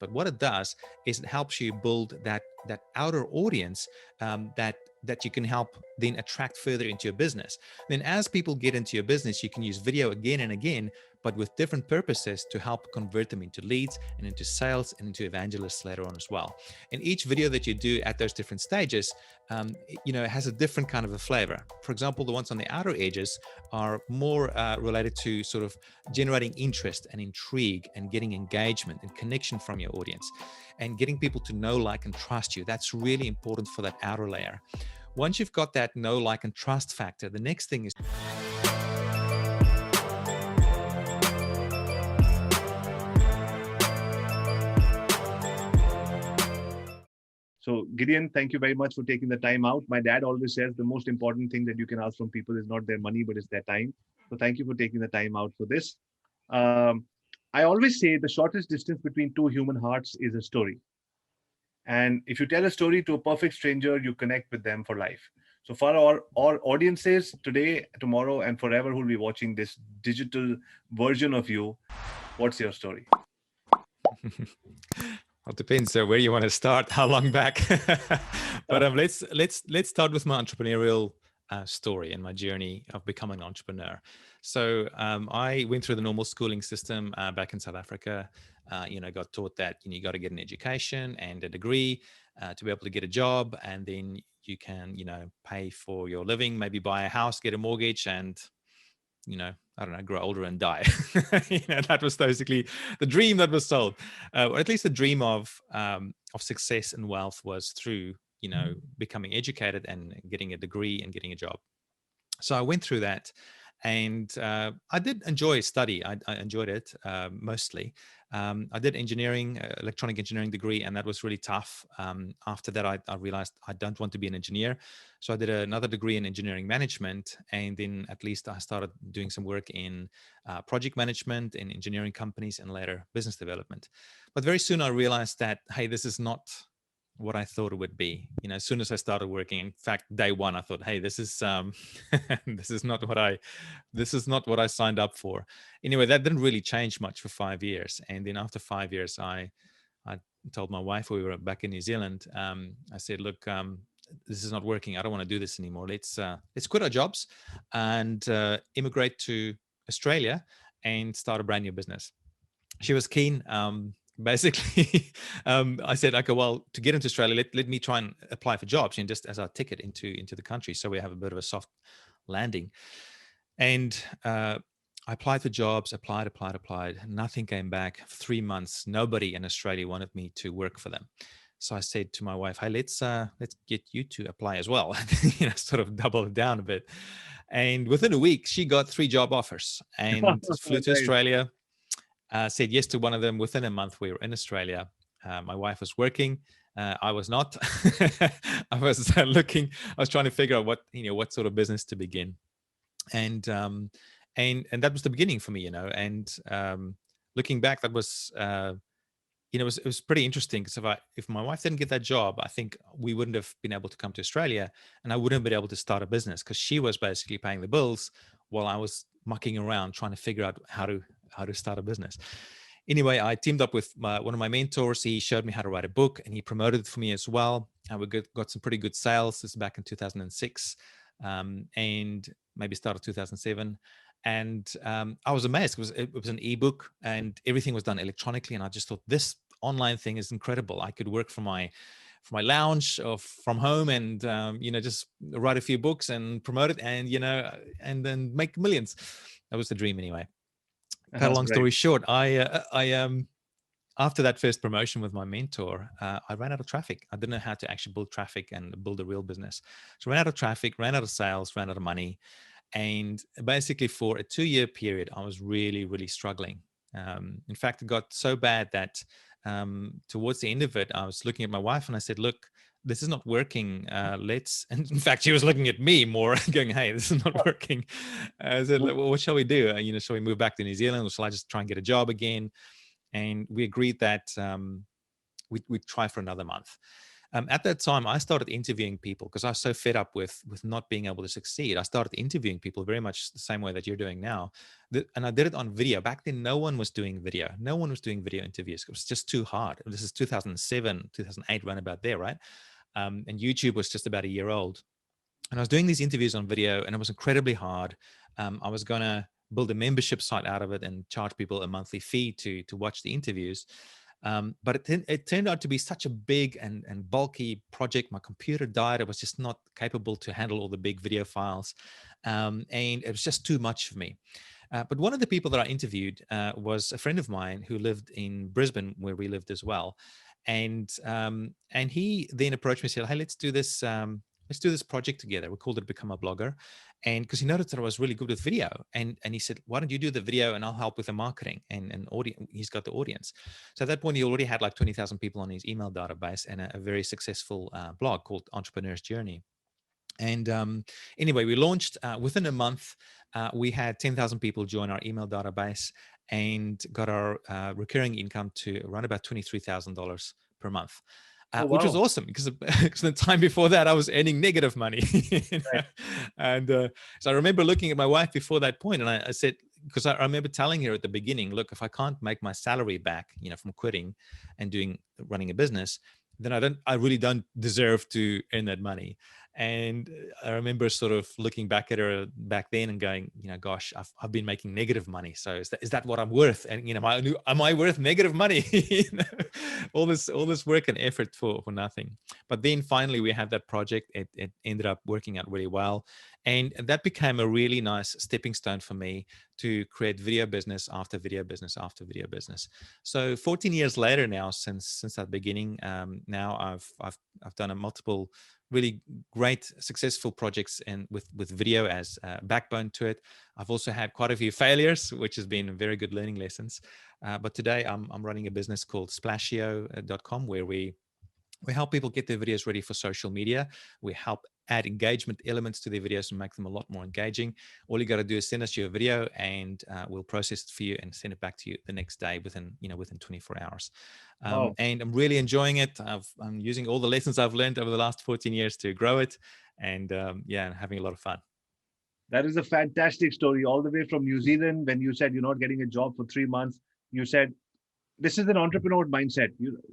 But what it does is it helps you build that outer audience, that you can help then attract further into your business. Then as people get into your business, you can use video again and again, but with different purposes to help convert them into leads and into sales and into evangelists later on as well. And each video that you do at those different stages, it has a different kind of a flavor. For example, the ones on the outer edges are more related to sort of generating interest and intrigue and getting engagement and connection from your audience and getting people to know, like, and trust you. That's really important for that outer layer. Once you've got that know, like, and trust factor, the next thing is So, Gideon, thank you very much for taking the time out. My dad always says the most important thing that you can ask from people is not their money, but it's their time. So, thank you for taking the time out for this. Um, I always say the shortest distance between two human hearts is a story. And if you tell a story to a perfect stranger, you connect with them for life. So, for our audiences today, tomorrow, and forever who will be watching this digital version of you, what's your story? Well, it depends where you want to start, how long back. But let's start with my entrepreneurial story and my journey of becoming an entrepreneur. So I went through the normal schooling system back in South Africa. Got taught that you got to get an education and a degree to be able to get a job, and then you can pay for your living, maybe buy a house, get a mortgage, and I don't know, grow older and die. That was basically the dream that was sold, or at least the dream of success and wealth was through, becoming educated and getting a degree and getting a job. So I went through that, and I did enjoy study. I enjoyed it mostly. I did engineering, electronic engineering degree, and that was really tough. After that, I realized I don't want to be an engineer. So I did another degree in engineering management, and then at least I started doing some work in project management in engineering companies and later business development. But very soon I realized that, hey, this is not what I thought it would be. As soon as I started working, in fact, day one, I thought, hey, this is this is not what I signed up for. Anyway, that didn't really change much for 5 years. And then after 5 years, I told my wife, we were back in New Zealand. I said, look, this is not working. I don't want to do this anymore. Let's quit our jobs and immigrate to Australia and start a brand new business. She was keen. Basically, I said, okay, well, to get into Australia, let me try and apply for jobs, and just as our ticket into the country, so we have a bit of a soft landing. And I applied for jobs, applied. Nothing came back. 3 months, nobody in Australia wanted me to work for them. So I said to my wife, hey, let's get you to apply as well. Sort of double it down a bit. And within a week, she got 3 job offers and flew to Australia. Said yes to one of them. Within a month, we were in Australia. My wife was working. I was not. I was looking. I was trying to figure out what sort of business to begin, and that was the beginning for me. And looking back, that was it was pretty interesting, because if my wife didn't get that job, I think we wouldn't have been able to come to Australia, and I wouldn't have been able to start a business, because she was basically paying the bills while I was mucking around trying to figure out how to start a business. Anyway, I teamed up with one of my mentors. He showed me how to write a book, and he promoted it for me as well. And we got some pretty good sales. This is back in 2006, and maybe started 2007. And I was amazed. It was an ebook, and everything was done electronically. And I just thought, this online thing is incredible. I could work from my lounge or from home, and just write a few books and promote it, and then make millions. That was the dream, anyway. Cut a long story short, I after that first promotion with my mentor, I ran out of traffic. I didn't know how to actually build traffic and build a real business. So ran out of traffic, ran out of sales, ran out of money. And basically for a 2-year period, I was really, really struggling. In fact, it got so bad that towards the end of it, I was looking at my wife and I said, look, this is not working. And in fact, she was looking at me more going, hey, this is not working. I said, well, what shall we do? Shall we move back to New Zealand, or shall I just try and get a job again? And we agreed that we'd try for another month. At that time, I started interviewing people because I was so fed up with not being able to succeed. I started interviewing people very much the same way that you're doing now, and I did it on video. Back then, no one was doing video. No one was doing video interviews. It was just too hard. This is 2007, 2008, run about there, right? And YouTube was just about a year old. And I was doing these interviews on video, and it was incredibly hard. I was going to build a membership site out of it and charge people a monthly fee to watch the interviews. But it turned out to be such a big and bulky project. My computer died. I was just not capable to handle all the big video files. And it was just too much for me. But one of the people that I interviewed was a friend of mine who lived in Brisbane, where we lived as well. And he then approached me and said, "Hey, let's do this project together." We called it Become a Blogger. And because he noticed that I was really good with video, and he said, "Why don't you do the video and I'll help with the marketing and audience." He's got the audience. So at that point, he already had like 20,000 people on his email database and a very successful blog called Entrepreneur's Journey. And anyway, we launched within a month. We had 10,000 people join our email database and got our recurring income to around about $23,000 per month. Oh, Which was wow. awesome because the time before that I was earning negative money. You know? Right. And so I remember looking at my wife before that point, and I said, because I remember telling her at the beginning, look, if I can't make my salary back, from quitting and running a business, then I really don't deserve to earn that money. And I remember sort of looking back at her back then and going, gosh, I've been making negative money. So is that what I'm worth? And am I worth negative money? All this work and effort for nothing. But then finally we had that project. It ended up working out really well, and that became a really nice stepping stone for me to create video business after video business after video business. So 14 years later now, since that beginning, now I've done a multiple really great successful projects and with video as a backbone to it. I've also had quite a few failures, which has been very good learning lessons. But today I'm running a business called Splashio.com, where we help people get their videos ready for social media. We help add engagement elements to their videos and make them a lot more engaging. All you got to do is send us your video, and we'll process it for you and send it back to you the next day within 24 hours. Wow. And I'm really enjoying it. I'm using all the lessons I've learned over the last 14 years to grow it, and having a lot of fun. That is a fantastic story. All the way from New Zealand, when you said you're not getting a job for 3 months, you said, this is an entrepreneur mindset.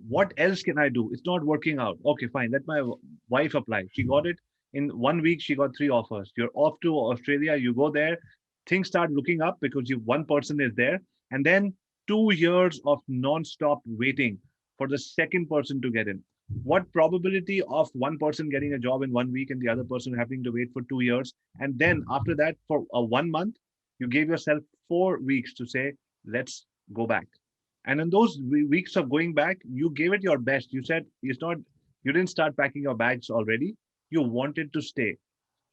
What else can I do? It's not working out. Okay, fine. Let my wife apply. She got it. In 1 week, she got 3 offers. You're off to Australia. You go there. Things start looking up because one person is there. And then 2 years of non-stop waiting for the second person to get in. What probability of one person getting a job in 1 week and the other person having to wait for 2 years? And then after that, for a 1 month, you gave yourself 4 weeks to say, let's go back. And in those weeks of going back, you gave it your best. You said you didn't start packing your bags already. You wanted to stay.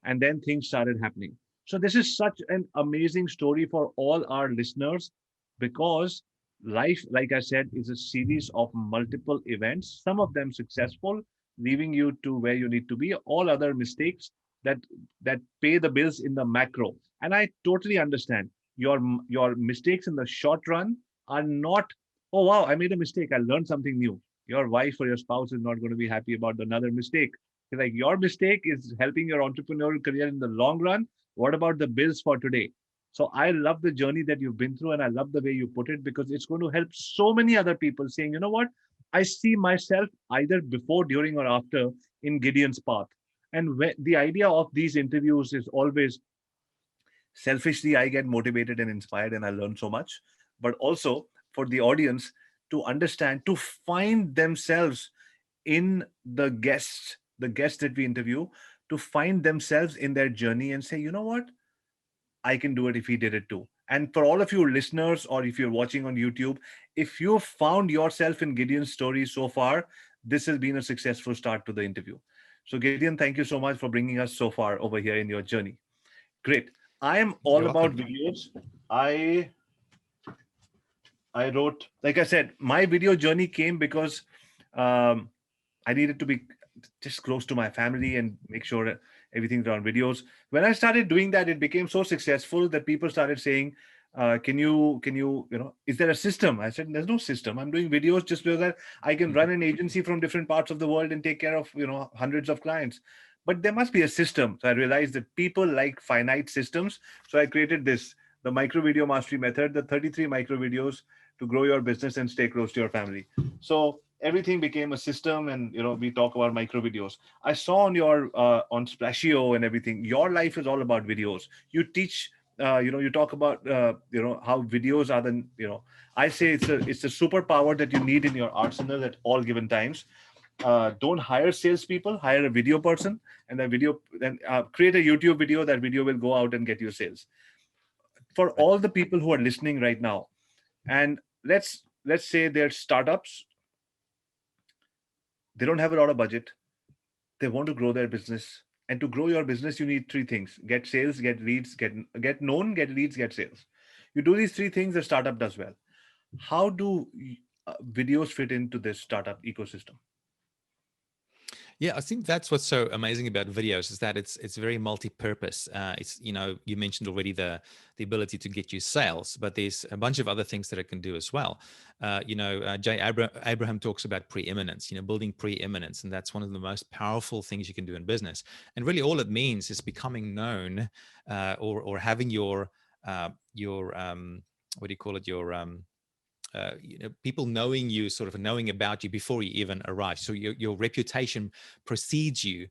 And then things started happening. So this is such an amazing story for all our listeners, because life, like I said, is a series of multiple events, some of them successful, leaving you to where you need to be, all other mistakes that pay the bills in the macro. And I totally understand your mistakes in the short run are not, oh wow, I made a mistake, I learned something new. Your wife or your spouse is not going to be happy about another mistake. Like, your mistake is helping your entrepreneurial career in the long run. What about the bills for today? So I love the journey that you've been through, and I love the way you put it, because it's going to help so many other people saying, you know what, I see myself either before, during, or after in Gideon's path. And the idea of these interviews is always, selfishly, I get motivated and inspired and I learn so much, but also for the audience to understand, to find themselves in the guests that we interview, to find themselves in their journey and say, you know what, I can do it if he did it too. And for all of you listeners, or if you're watching on YouTube, if you found yourself in Gideon's story so far, this has been a successful start to the interview. So Gideon, thank you so much for bringing us so far over here in your journey. Great. I am all You're about welcome. videos. I wrote, like I said, my video journey came because I needed to be just close to my family and make sure everything's on videos. When I started doing that, it became so successful that people started saying, Is there a system? I said, there's no system. I'm doing videos just so that I can run an agency from different parts of the world and take care of, hundreds of clients. But there must be a system. So I realized that people like finite systems. So I created this, the micro video mastery method, the 33 micro videos to grow your business and stay close to your family. So everything became a system, and we talk about micro videos. I saw on your on Splashio and everything, your life is all about videos. You teach, you talk about how videos are the, I say it's a superpower that you need in your arsenal at all given times. Don't hire salespeople, hire a video person, and that video, then create a YouTube video. That video will go out and get you sales. For Right. all the people who are listening right now, and let's say they're startups, they don't have a lot of budget, they want to grow their business. And to grow your business, you need three things: get sales, get leads, get known, get leads, get sales. You do these three things, the startup does well. How do videos fit into this startup ecosystem? Yeah, I think that's what's so amazing about videos is that it's very multi-purpose. It's you mentioned already the ability to get you sales, but there's a bunch of other things that it can do as well. Jay Abraham talks about preeminence. Building preeminence, and that's one of the most powerful things you can do in business. And really, all it means is becoming known, or having your what do you call it, your people knowing you, sort of knowing about you before you even arrive. So your reputation precedes you.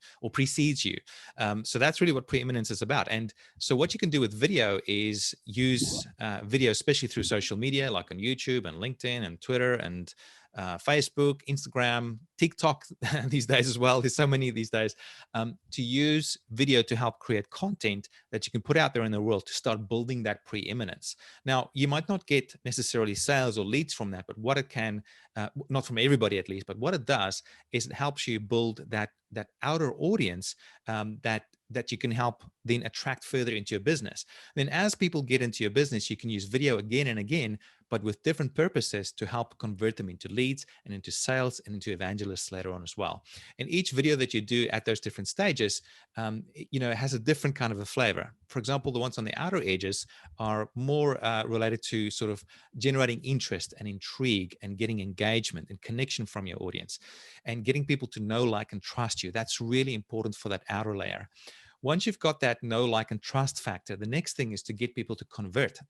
So that's really what preeminence is about. And so what you can do with video is use video, especially through social media, like on YouTube and LinkedIn and Twitter and Facebook, Instagram, TikTok these days as well. There's so many these days, to use video to help create content that you can put out there in the world to start building that preeminence. Now, you might not get necessarily sales or leads from that, but what it can, not from everybody at least, but what it does is it helps you build that outer audience, that you can help then attract further into your business. Then as people get into your business, you can use video again and again, but with different purposes to help convert them into leads and into sales and into evangelists later on as well. And each video that you do at those different stages, has a different kind of a flavor. For example, the ones on the outer edges are more related to sort of generating interest and intrigue and getting engagement and connection from your audience and getting people to know, like, and trust you. That's really important for that outer layer. Once you've got that know, like, and trust factor, the next thing is to get people to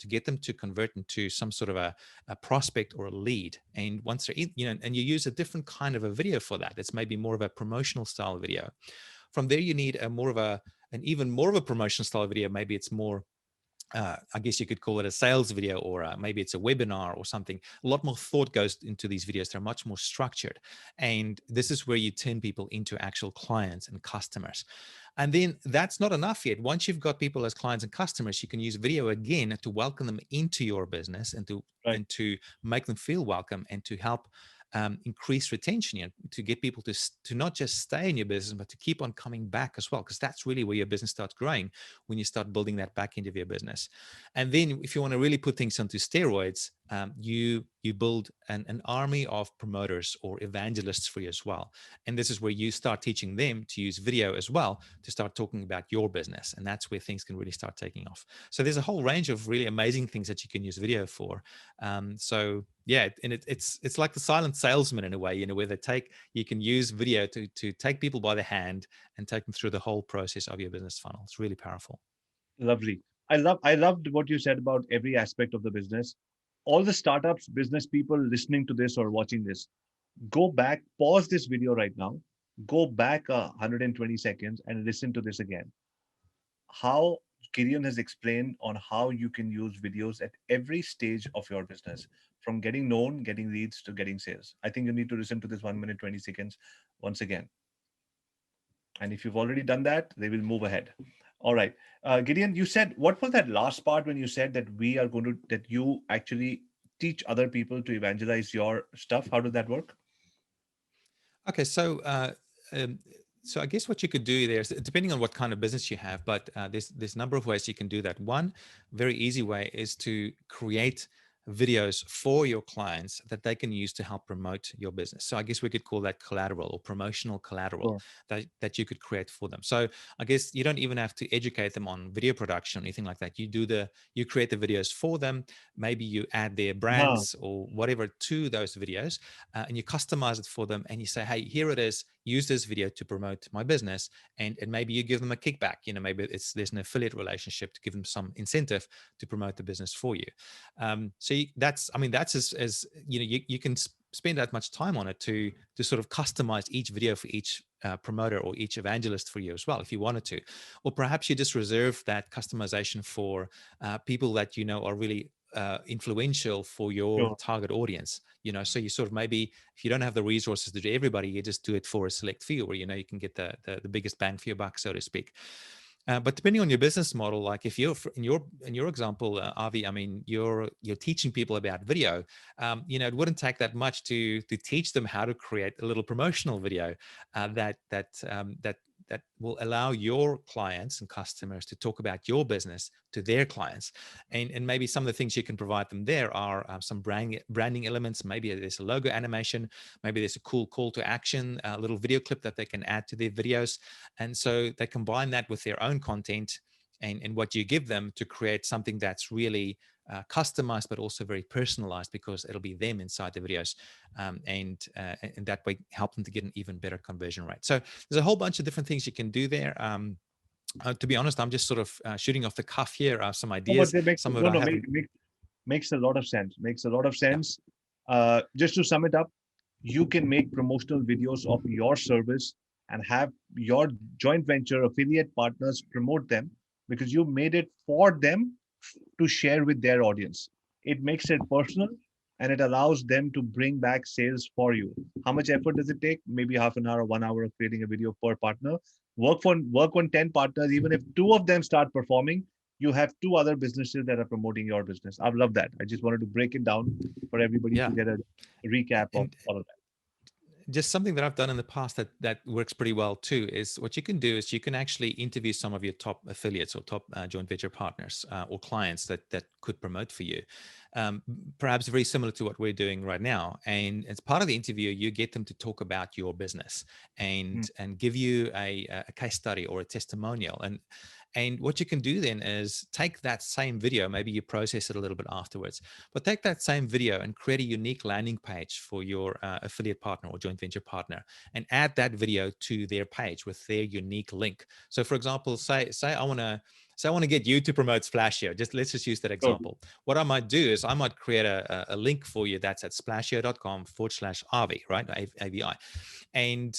get them to convert into some sort of a prospect or a lead. And once they're in, and you use a different kind of a video for that. It's maybe more of a promotional style video. From there, you need an even more of a promotional style video. Maybe it's more, I guess you could call it a sales video, or maybe it's a webinar or something. A lot more thought goes into these videos. They're much more structured. And this is where you turn people into actual clients and customers. And then that's not enough yet. Once you've got people as clients and customers, you can use video again to welcome them into your business and Right. to make them feel welcome and to help increase retention, to get people to not just stay in your business, but to keep on coming back as well, because that's really where your business starts growing, when you start building that back end of your business. And then if you want to really put things onto steroids, you build an army of promoters or evangelists for you as well. And this is where you start teaching them to use video as well to start talking about your business. And that's where things can really start taking off. So there's a whole range of really amazing things that you can use video for. So yeah, and it's like the silent salesman in a way, where you can use video to take people by the hand and take them through the whole process of your business funnel. It's really powerful. Lovely. I loved what you said about every aspect of the business. All the startups, business people listening to this or watching this, go back, pause this video right now, go back 120 seconds and listen to this again. How Gideon has explained on how you can use videos at every stage of your business, from getting known, getting leads, to getting sales. I think you need to listen to this 1 minute 20 seconds once again. And if you've already done that, they will move ahead. All right. Gideon, you said, what was that last part when you said that that you actually teach other people to evangelize your stuff? How does that work? Okay, um, so I guess what you could do there is, depending on what kind of business you have, but there's a number of ways you can do that. One very easy way is to create videos for your clients that they can use to help promote your business. So I guess we could call that collateral or promotional collateral Sure. that you could create for them. So I guess you don't even have to educate them on video production or anything like that. You create the videos for them. Maybe you add their Huh. brands or whatever to those videos, and you customize it for them. And you say, hey, here it is. Use this video to promote my business. And maybe you give them a kickback. Maybe there's an affiliate relationship to give them some incentive to promote the business for you. So that's as you can spend that much time on it to sort of customize each video for each promoter or each evangelist for you as well, if you wanted to. Or perhaps you just reserve that customization for people that are really influential for your Sure. target audience. So you sort of, maybe if you don't have the resources to do everybody, you just do it for a select few, where you can get the biggest bang for your buck, so to speak. But depending on your business model, like if you're in your example, Avi, I mean, you're teaching people about video. It wouldn't take that much to teach them how to create a little promotional video that will allow your clients and customers to talk about your business to their clients. And maybe some of the things you can provide them there are some branding elements. Maybe there's a logo animation. Maybe there's a cool call to action, a little video clip that they can add to their videos. And so they combine that with their own content and what you give them to create something that's really customized, but also very personalized, because it'll be them inside the videos, and that way help them to get an even better conversion rate. So there's a whole bunch of different things you can do there. To be honest, I'm just sort of shooting off the cuff here. Some No, but ideas, they make some of it no I no haven't. makes a lot of sense. Makes a lot of Yeah, sense. Just to sum it up, you can make promotional videos of your service and have your joint venture affiliate partners promote them, because you made it for them to share with their audience. It makes it personal, and it allows them to bring back sales for you. How much effort does it take? Maybe half an hour or 1 hour of creating a video per partner. Work on 10 partners. Even if two of them start performing, you have two other businesses that are promoting your business. I love that. I just wanted to break it down for everybody to yeah. get a recap of And all of that. just something that I've done in the past that works pretty well too is, what you can do is you can actually interview some of your top affiliates or top joint venture partners or clients that could promote for you, um, perhaps very similar to what we're doing right now. And as part of the interview, you get them to talk about your business Mm. and give you a case study or a testimonial. And what you can do then is take that same video, maybe you process it a little bit afterwards, but take that same video and create a unique landing page for your affiliate partner or joint venture partner, and add that video to their page with their unique link. So, for example, say I want to get you to promote Splashio. Let's just use that Sure. example. What I might do is I might create a link for you that's at splashio.com/AVI, right? AVI. And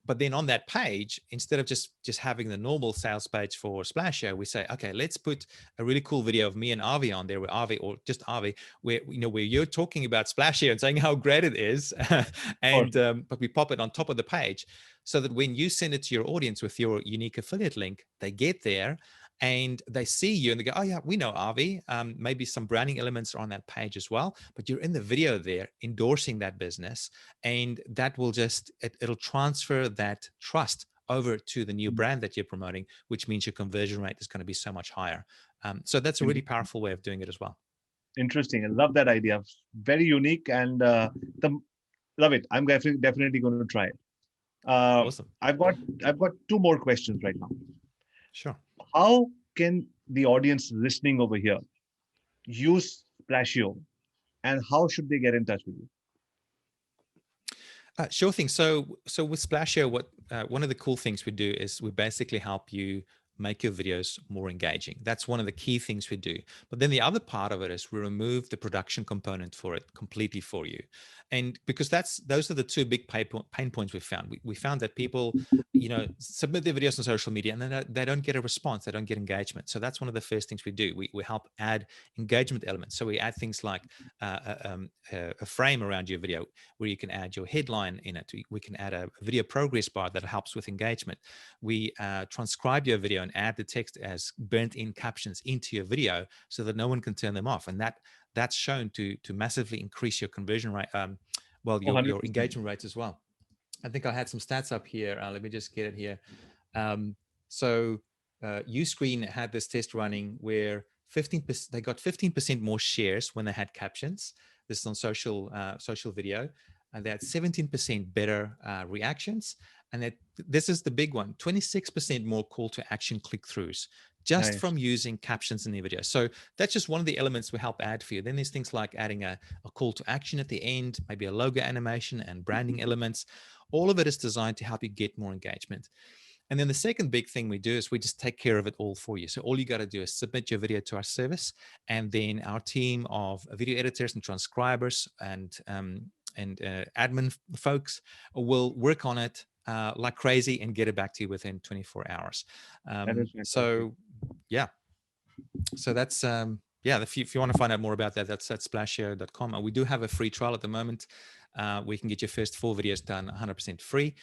but then on that page, instead of just having the normal sales page for Splashio, we say, okay, let's put a really cool video of me and Avi on there, with Avi or just Avi, where you're talking about Splashio and saying how great it is, Sure. and but we pop it on top of the page, so that when you send it to your audience with your unique affiliate link, they get there and they see you and they go, oh yeah, we know Avi. Maybe some branding elements are on that page as well, but you're in the video there endorsing that business, and that will it'll transfer that trust over to the new Mm. brand that you're promoting, which means your conversion rate is going to be so much higher. So that's a really Interesting. powerful way of doing it as well. Interesting. I love that idea. Very unique, and the love it. I'm definitely going to try it. Uh, Awesome. I've got two more questions right now. Sure. How can the audience listening over here use Splashio, and how should they get in touch with you? Sure thing. So with Splashio, what one of the cool things we do is we basically help you make your videos more engaging. That's one of the key things we do. But then the other part of it is we remove the production component for it completely for you, and because those are the two big pain points we found. We found that people, submit their videos on social media and then they don't get a response, they don't get engagement. So that's one of the first things we do. We help add engagement elements. So we add things like a frame around your video where you can add your headline in it. We can add a video progress bar that helps with engagement. We transcribe your video and add the text as burnt in captions into your video so that no one can turn them off. And that's shown to massively increase your conversion rate, Oh, your 100%. engagement rates as well. I think I had some stats up here. Let me just get it here. So Uscreen had this test running where 15%. They got 15% more shares when they had captions. This is on social video, and they had 17% better reactions. And that this is the big one: 26% more call to action click-throughs just from using captions in the video. So that's just one of the elements we help add for you. Then there's things like adding a call to action at the end, maybe a logo animation and branding elements. All of it is designed to help you get more engagement. And then the second big thing we do is we just take care of it all for you. So all you got to do is submit your video to our service, and then our team of video editors and transcribers and admin folks will work on it like crazy and get it back to you within 24 hours. So yeah, so that's yeah. If you want to find out more about that, that's at splashio.com. And we do have a free trial at the moment. We can get your first 4 videos done 100% free.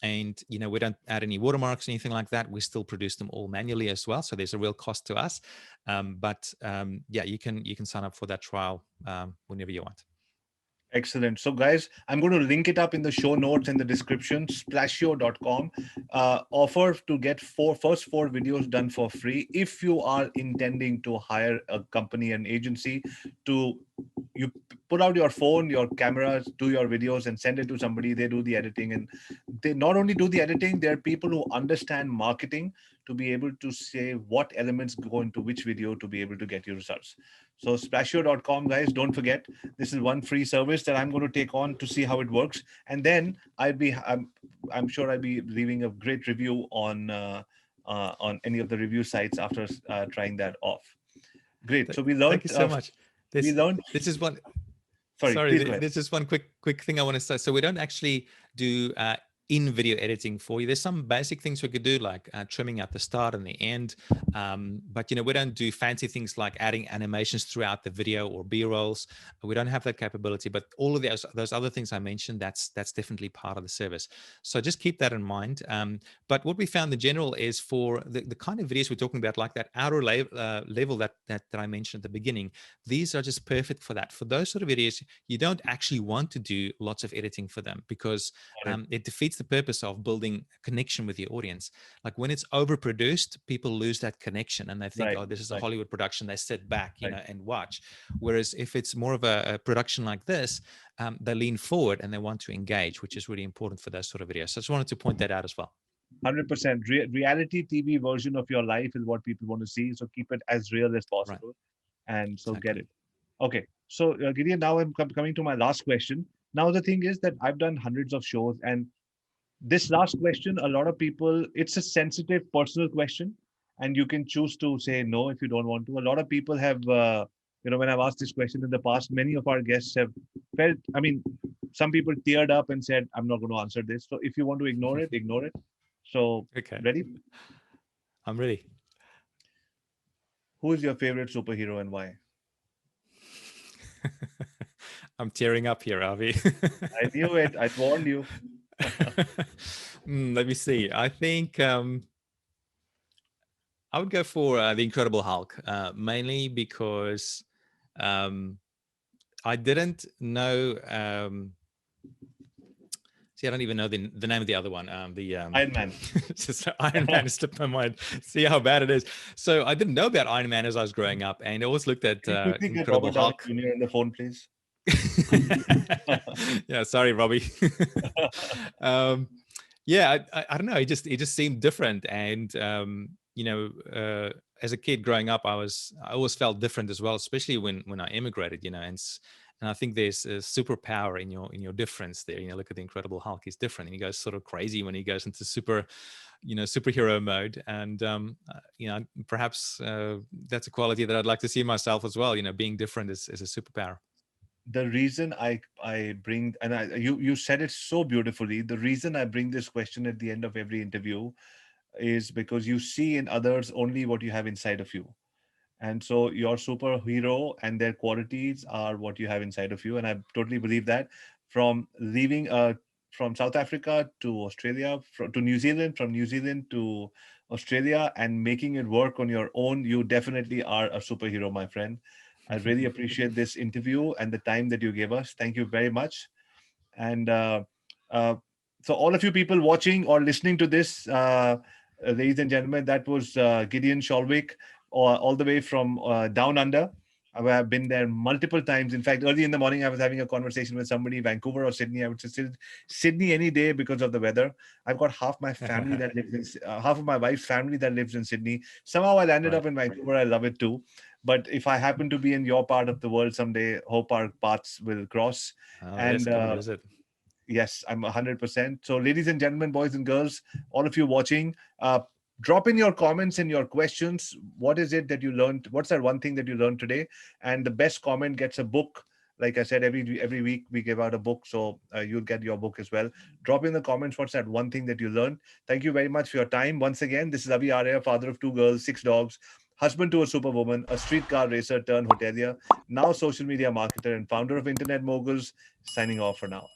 And we don't add any watermarks or anything like that. We still produce them all manually as well. So there's a real cost to us. Yeah, you can sign up for that trial whenever you want. Excellent. So guys, I'm going to link it up in the show notes and the description, splashio.com. Offer to get first 4 videos done for free. If you are intending to hire a company, an agency, you put out your phone, your cameras, do your videos and send it to somebody. They do the editing, and they not only do the editing, there are people who understand marketing to be able to say what elements go into which video to be able to get your results. So splashio.com, guys, don't forget, this is one free service that I'm going to take on to see how it works. And then I'm sure I'll be leaving a great review on any of the review sites after trying that off. Great. So we learned. Thank you so much. This is one. Sorry, there's just one quick thing I want to say. So we don't actually do in video editing for you. There's some basic things we could do, like trimming at the start and the end. But we don't do fancy things like adding animations throughout the video or B-rolls. We don't have that capability. But all of those other things I mentioned, that's definitely part of the service. So just keep that in mind. But what we found in general is for the kind of videos we're talking about, like that outer level that I mentioned at the beginning, these are just perfect for that. For those sort of videos, you don't actually want to do lots of editing for them, because it defeats the purpose of building a connection with your audience. Like when it's overproduced, people lose that connection and they think, oh, this is a Hollywood production. They sit back, and watch. Whereas if it's more of a production like this, they lean forward and they want to engage, which is really important for those sort of videos. So I just wanted to point that out as well. 100%. Reality TV version of your life is what people want to see. So keep it as real as possible. And so get it. Okay. So Gideon, now I'm coming to my last question. Now the thing is that I've done hundreds of shows, and this last question, a lot of people, it's a sensitive personal question, and you can choose to say no if you don't want to. A lot of people have, when I've asked this question in the past, many of our guests have felt, some people teared up and said, I'm not going to answer this. So if you want to ignore it, ignore it. So, ready? I'm ready. Who is your favorite superhero and why? I'm tearing up here, Avi. I knew it. I warned you. Let me see. I think I would go for the Incredible Hulk, mainly because I didn't know. See, I don't even know the name of the other one. Iron Man. Just Iron Man slipped my mind. See how bad it is. So I didn't know about Iron Man as I was growing up, and I always looked at Incredible Hulk. Jr. on the phone, please. Yeah, sorry, Robbie. Yeah, I don't know. It just seemed different, and as a kid growing up, I always felt different as well, especially when I immigrated. And I think there's a superpower in your difference there. Look at the Incredible Hulk; he's different, and he goes sort of crazy when he goes into superhero mode. And perhaps that's a quality that I'd like to see myself as well. Being different is a superpower. The reason I bring, and you said it so beautifully, the reason I bring this question at the end of every interview is because you see in others only what you have inside of you. And so your superhero and their qualities are what you have inside of you. And I totally believe that. From leaving from South Africa to Australia, to New Zealand, from New Zealand to Australia, and making it work on your own, you definitely are a superhero, my friend. I really appreciate this interview and the time that you gave us. Thank you very much. And so all of you people watching or listening to this, ladies and gentlemen, that was Gideon Shalvik all the way from down under. I've been there multiple times. In fact, early in the morning, I was having a conversation with somebody, Vancouver or Sydney. I would say Sydney any day because of the weather. I've got half my family that lives in, half of my wife's family that lives in Sydney. Somehow I landed Right. up in Vancouver. I love it too. But if I happen to be in your part of the world someday, hope our paths will cross. Oh, let's And come and visit. yes, I'm 100%. So, ladies and gentlemen, boys and girls, all of you watching, drop in your comments and your questions. What is it that you learned? What's that one thing that you learned today? And the best comment gets a book. Like I said, every week we give out a book, so you'll get your book as well. Drop in the comments. What's that one thing that you learned? Thank you very much for your time. Once again, this is Avi Arya, father of 2 girls, 6 dogs, husband to a superwoman, a streetcar racer turned hotelier, now social media marketer and founder of Internet Moguls. Signing off for now.